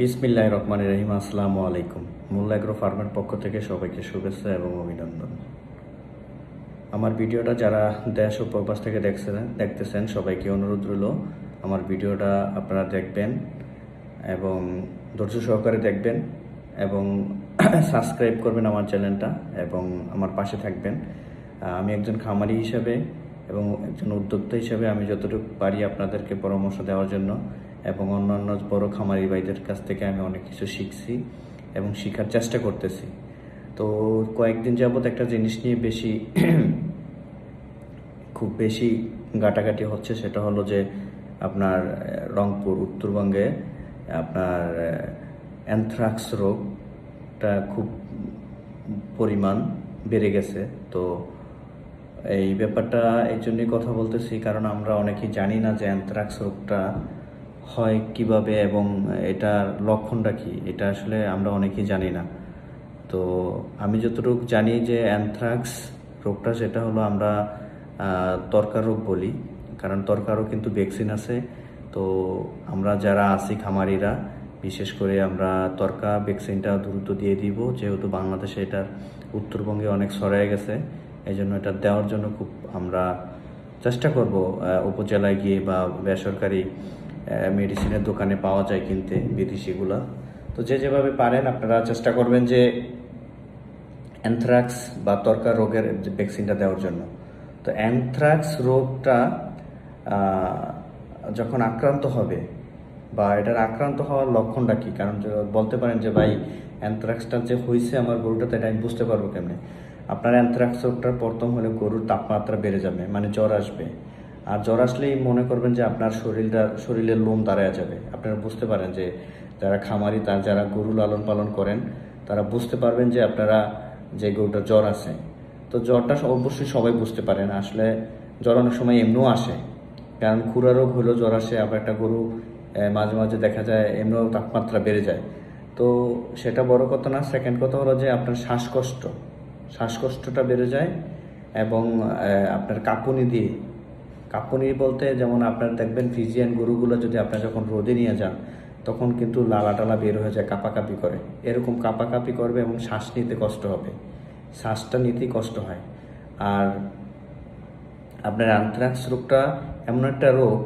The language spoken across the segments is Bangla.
বিসমিল্লাহির রহমানির রহিম। আসসালামু আলাইকুম। মোল্লা এগ্রো ফার্মের পক্ষ থেকে সবাইকে শুভেচ্ছা এবং অভিনন্দন। আমার ভিডিওটা যারা দেশ ও প্রবাস থেকে দেখতেছেন সবাইকে অনুরোধ রইল আমার ভিডিওটা আপনারা দেখবেন এবং ধৈর্য সহকারে দেখবেন এবং সাবস্ক্রাইব করবেন আমার চ্যানেলটা এবং আমার পাশে থাকবেন। আমি একজন খামারি হিসেবে এবং একজন উদ্যোক্তা হিসেবে আমি যতটুকু পারি আপনাদেরকে পরামর্শ দেওয়ার জন্য এবং অন্যান্য বড় খামারি ভাইদের কাছ থেকে আমি অনেক কিছু শিখছি এবং শেখার চেষ্টা করতেছি। তো কয়েকদিন যাবত একটা জিনিস নিয়ে খুব বেশি ঘাটাঘাটি হচ্ছে, সেটা হলো যে আপনার রংপুর উত্তরবঙ্গে আপনার অ্যানথ্রাক্স রোগটা খুব পরিমাণ বেড়ে গেছে। তো এই ব্যাপারটা এই জন্যই কথা বলতেছি কারণ আমরা অনেকেই জানি না যে অ্যানথ্রাক্স রোগটা হয় কিভাবে এবং এটার লক্ষণটা কি, এটা আসলে আমরা অনেকেই জানি না। তো আমি যতটুকু জানি যে অ্যানথ্রাক্স রোগটা সেটা হলো আমরা তরকা রোগ বলি, কারণ তরকারও কিন্তু ভ্যাকসিন আছে। তো আমরা যারা আছি খামারিরা বিশেষ করে আমরা তরকা ভ্যাকসিনটা দ্রুত দিয়ে দিব, যেহেতু বাংলাদেশে এটার উত্তরবঙ্গে অনেক ছড়ায় গেছে। এই জন্য এটা দেওয়ার জন্য খুব আমরা চেষ্টা করব। উপজেলায় গিয়ে বা বেসরকারি মেডিসিনের দোকানে পাওয়া যায় কিনতে বিদেশিগুলা। তো যেভাবে পারেন আপনারা চেষ্টা করবেন যে অ্যানথ্রাক্স বা তরকা রোগের ভ্যাকসিনটা দেওয়ার জন্য। তো অ্যানথ্রাক্স রোগটা যখন আক্রান্ত হবে বা এটার আক্রান্ত হওয়ার লক্ষণটা কি, কারণ বলতে পারেন যে ভাই অ্যানথ্রাক্সটা যে হয়েছে আমার গরুটাতে, এটা আমি বুঝতে পারবো কেমনে। আপনার অ্যানথ্রাক্স রোগটার প্রথম হলে গরুর তাপমাত্রা বেড়ে যাবে, মানে জ্বর আসবে। আর জ্বর আসলেই মনে করবেন যে আপনার শরীরের লোম দাঁড়ায় যাবে। আপনারা বুঝতে পারেন যে যারা খামারি যারা গরু লালন পালন করেন তারা বুঝতে পারবেন যে আপনারা যে গরুটা জ্বর আছে। তো জ্বরটা অবশ্যই সবাই বুঝতে পারেন। আসলে জ্বর অনেক সময় এমনিও আসে, কারণ খুরা রোগ হলেও জ্বর আসে। আবার একটা গরু মাঝে মাঝে দেখা যায় এমনিও তাপমাত্রা বেড়ে যায়। তো সেটা বড় কথা না। সেকেন্ড কথা হলো যে আপনার শ্বাসকষ্টটা বেড়ে যায় এবং আপনার কাঁপুনি বলতে যেমন আপনার দেখবেন ফিজিয়ান গরুগুলো যদি আপনার যখন রোদে নিয়ে যান তখন কিন্তু লালা টালা বের হয়ে যায়, কাঁপাকাঁপি করে, এরকম কাঁপাকাঁপি করবে এবং শ্বাস নিতে কষ্ট হবে, শ্বাসটা নিতেই কষ্ট হয়। আর আপনার অ্যানথ্রাক্স রোগটা এমন একটা রোগ,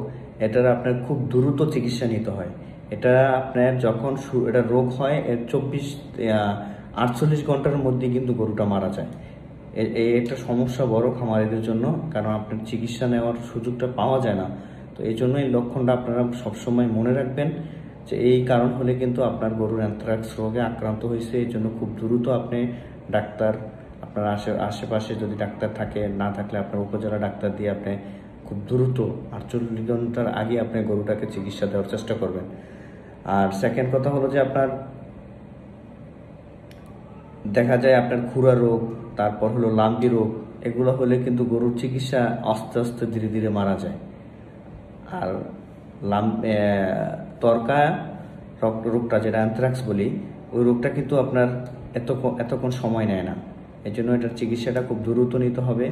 এটার আপনার খুব দ্রুত চিকিৎসা নিতে হয়। এটা আপনার যখন এটা রোগ হয় এর 48 ঘন্টার মধ্যে কিন্তু গরুটা মারা যায়। এটা সমস্যা বড় খামারিদের জন্য, কারণ আপনার চিকিৎসা নেওয়ার সুযোগটা পাওয়া যায় না। তো এই জন্য এই লক্ষণটা আপনারা সবসময় মনে রাখবেন যে এই কারণ হলে কিন্তু আপনার গরুর অ্যানথ্রাক্স রোগে আক্রান্ত হয়েছে। এই জন্য খুব দ্রুত আপনি ডাক্তার, আপনার আশেপাশে যদি ডাক্তার থাকে, না থাকলে আপনার উপজেলা ডাক্তার দিয়ে আপনি খুব দ্রুত 48 ঘন্টার আগে আপনি গরুটাকে চিকিৎসা দেওয়ার চেষ্টা করবেন। আর সেকেন্ড কথা হলো যে আপনার দেখা যায় আপনার খুরা রোগ, তারপর হলো লাম্পি রোগ, এগুলো হলে কিন্তু গরুর চিকিৎসা আস্তে আস্তে ধীরে ধীরে মারা যায়। আর তরকা রোগটা যেটা অ্যানথ্রাক্স বলি, ওই রোগটা কিন্তু আপনার এতক্ষণ সময় নেয় না। এই জন্য এটার চিকিৎসাটা খুব দ্রুত নিতে হবে।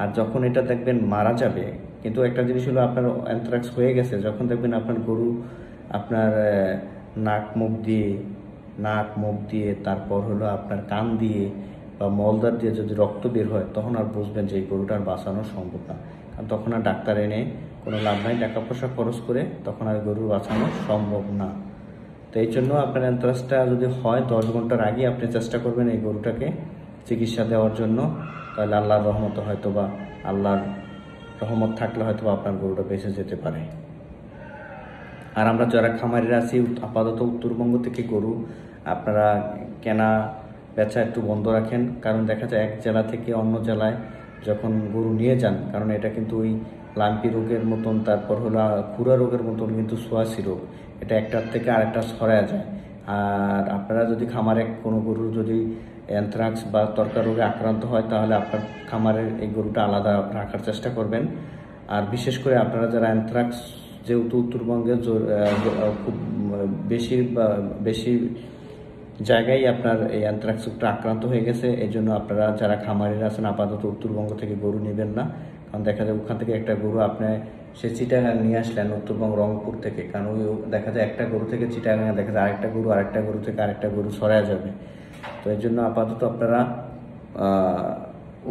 আর যখন এটা দেখবেন মারা যাবে, কিন্তু একটা জিনিস হলো আপনার অ্যানথ্রাক্স হয়ে গেছে, যখন দেখবেন আপনার গরু আপনার নাক মুখ দিয়ে তারপর হলো আপনার কান দিয়ে বা মলদার দিয়ে যদি রক্ত বের হয়, তখন আর বুঝবেন যে এই গরুটার বাঁচানো সম্ভব না। কারণ তখন আর ডাক্তার এনে কোনো লাভ নাই, টাকা পয়সা খরচ করে তখন আর গরু বাঁচানো সম্ভব না। তো এই জন্য আপনার অ্যানথ্রাক্সটা যদি হয় 10 ঘন্টার আগে আপনি চেষ্টা করবেন এই গরুটাকে চিকিৎসা দেওয়ার জন্য। তাহলে আল্লাহর রহমত আল্লাহর রহমত থাকলে হয়তো আপনার গরুটা বেঁচে যেতে পারে। আর আমরা যারা খামারিরা আছি আপাতত উত্তরবঙ্গ থেকে গরু আপনারা কেনা বেচা একটু বন্ধ রাখেন, কারণ দেখা যায় এক জেলা থেকে অন্য জেলায় যখন গরু নিয়ে যান, কারণ এটা কিন্তু ওই লাম্পি রোগের মতন, তারপর হলো খুরা রোগের মতন কিন্তু সোয়াসি রোগ, এটা একটার থেকে আরেকটা ছড়ায় যায়। আর আপনারা যদি খামারে কোনো গরু যদি অ্যানথ্রাক্স বা তরকা রোগে আক্রান্ত হয়, তাহলে আপনার খামারের এই গরুটা আলাদা রাখার চেষ্টা করবেন। আর বিশেষ করে আপনারা যারা অ্যানথ্রাক্স, যেহেতু উত্তরবঙ্গে খুব বেশি জায়গায় আপনার এই অ্যানথ্রাক্স রোগটা আক্রান্ত হয়ে গেছে, এই জন্য আপনারা যারা খামারিরা আছেন আপাতত উত্তরবঙ্গ থেকে গরু নেবেন না, কারণ দেখা যায় ওখান থেকে একটা গরু আপনি সে চিটাগাং নিয়ে আসলেন উত্তরবঙ্গ রংপুর থেকে, কারণ ওই দেখা যায় একটা গরু থেকে চিটাগাং দেখা যায় আরেকটা গরু থেকে আরেকটা গরু ছড়ায় যাবে। তো এই জন্য আপাতত আপনারা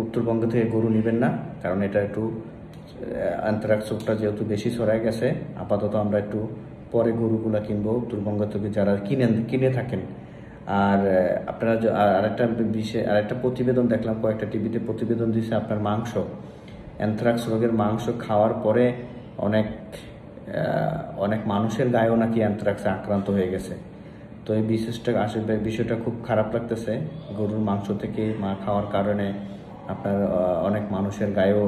উত্তরবঙ্গ থেকে গরু নেবেন না, কারণ এটা একটু অ্যানথ্রাক্স রোগটা যেহেতু বেশি ছড়ায় গেছে। আপাতত আমরা একটু পরে গরুগুলা কিনবো উত্তরবঙ্গ থেকে যারা কিনে থাকেন। আর আপনারা আরেকটা প্রতিবেদন দেখলাম, কয়েকটা টিভিতে প্রতিবেদন দিয়েছে, আপনার মাংস, অ্যানথ্রাক্স রোগের মাংস খাওয়ার পরে অনেক মানুষের গায়েও নাকি অ্যানথ্রাক্সে আক্রান্ত হয়ে গেছে। তো এই বিষয়টা খুব খারাপ লাগতেছে। গরুর মাংস থেকে খাওয়ার কারণে আপনার অনেক মানুষের গায়েও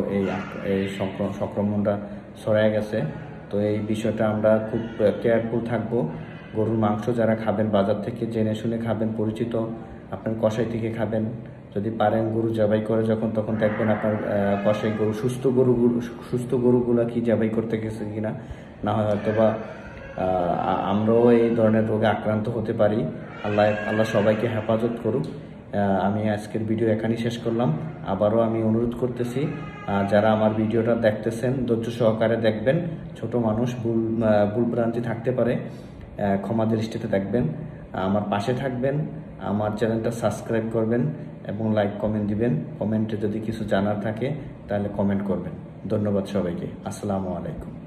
এই সংক্রমণটা ছড়ায় গেছে। তো এই বিষয়টা আমরা খুব কেয়ারফুল থাকবো। গরুর মাংস যারা খাবেন বাজার থেকে জেনে শুনে খাবেন, পরিচিত আপনার কসাই থেকে খাবেন। যদি পারেন গরু জবাই করে তখন দেখবেন আপনার কসাই গরু সুস্থ গরুগুলা কি জবাই করতে গেছে কিনা, না হয় হয়তো বা আমরাও এই ধরনের রোগে আক্রান্ত হতে পারি। আল্লাহ সবাইকে হেফাজত করুক। আমি আজকের ভিডিও এখানেই শেষ করলাম। আবারও আমি অনুরোধ করতেছি, যারা আমার ভিডিওটা দেখতেছেন ধৈর্য সহকারে দেখবেন। ছোট মানুষ, ভুলভ্রান্তি থাকতে পারে, ক্ষমা দৃষ্টিতে দেখবেন। আমার পাশে থাকবেন, আমার চ্যানেলটা সাবস্ক্রাইব করবেন এবং লাইক কমেন্ট দিবেন। কমেন্টে যদি কিছু জানার থাকে তাহলে কমেন্ট করবেন। ধন্যবাদ সবাইকে। আসসালামু আলাইকুম।